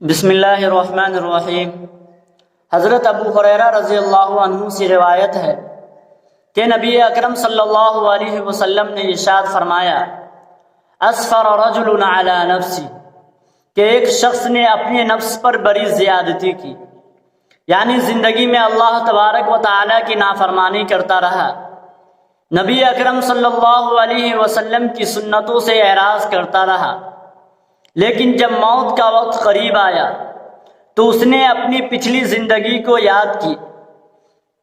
بسم اللہ الرحمن الرحیم۔ حضرت ابو ہریرہ رضی اللہ عنہ سے روایت ہے کہ نبی اکرم صلی اللہ علیہ وسلم نے ارشاد فرمایا، اسفر رجل علی نفسی، کہ ایک شخص نے اپنے نفس پر بڑی زیادتی کی، یعنی زندگی میں اللہ تبارک و تعالیٰ کی نافرمانی کرتا رہا، نبی اکرم صلی اللہ علیہ وسلم کی سنتوں سے اعراض کرتا رہا، لیکن جب موت کا وقت قریب آیا تو اس نے اپنی پچھلی زندگی کو یاد کی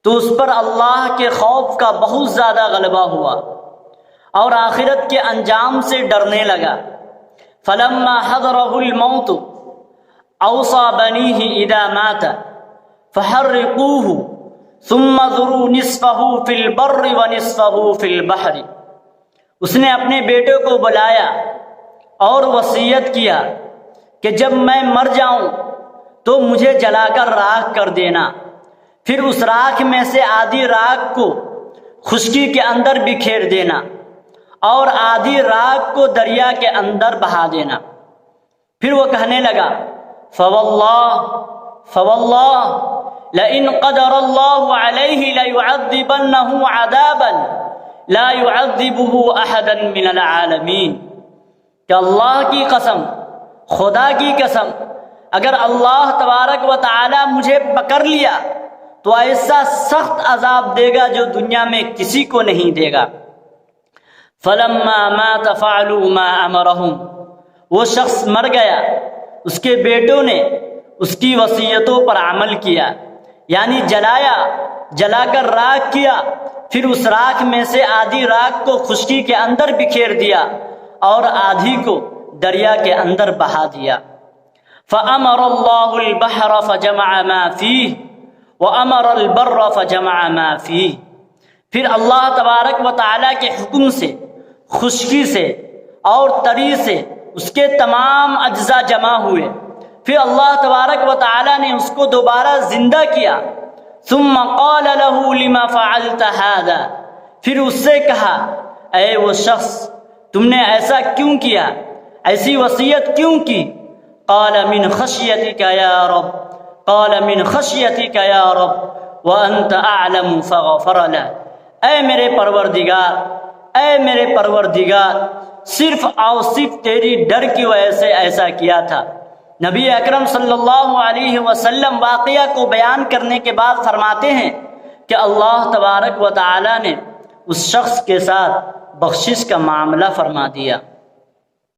تو اس پر اللہ کے خوف کا بہت زیادہ غلبہ ہوا اور آخرت کے انجام سے ڈرنے لگا۔ فلما حضره الموت اوصى بنيه اذا مات فحرقوه ثم ذروا نصفه في البر ونصفه في البحر، اس نے اپنے بیٹے کو بلایا اور وصیت کیا کہ جب میں مر جاؤں تو مجھے جلا کر راکھ کر دینا، پھر اس راکھ میں سے آدھی راکھ کو خشکی کے اندر بکھیر دینا اور آدھی راکھ کو دریا کے اندر بہا دینا۔ پھر وہ کہنے لگا، فواللہ لئن قدر اللہ علیہ لیعذبنہ عذابا لا يعذبه احدا من العالمین، کہ اللہ کی قسم، خدا کی قسم، اگر اللہ تبارک و تعالی مجھے پکڑ لیا تو ایسا سخت عذاب دے گا جو دنیا میں کسی کو نہیں دے گا۔ فلما مات فعلوا ما امرهم، وہ شخص مر گیا، اس کے بیٹوں نے اس کی وصیتوں پر عمل کیا، یعنی جلا کر راکھ کیا، پھر اس راکھ میں سے آدھی راکھ کو خشکی کے اندر بکھیر دیا اور آدھی کو دریا کے اندر بہا دیا۔ فَأَمَرَ اللَّهُ الْبَحْرَ فَجَمَعَ مَا فِيهِ وَأَمَرَ الْبَرَّ فَجَمَعَ مَا فِيهِ، پھر اللہ تبارک و تعالیٰ کے حکم سے خشکی سے اور تری سے اس کے تمام اجزاء جمع ہوئے، پھر اللہ تبارک و تعالیٰ نے اس کو دوبارہ زندہ کیا۔ ثُمَّ قَالَ لَهُ لِمَا فَعَلْتَ هَذَا، پھر اس سے کہا، اے وہ شخص، تم نے ایسا کیوں کیا، ایسی وصیت کیوں کی؟ قال من خشیتک یا رب، قال من خشیتک یا رب وانت اعلم فغفر له، اے میرے پروردگار، صرف اور صرف تیری ڈر کی وجہ سے ایسا کیا تھا۔ نبی اکرم صلی اللہ علیہ وسلم واقعہ کو بیان کرنے کے بعد فرماتے ہیں کہ اللہ تبارک و تعالی نے اس شخص کے ساتھ بخشش کا معاملہ فرما دیا۔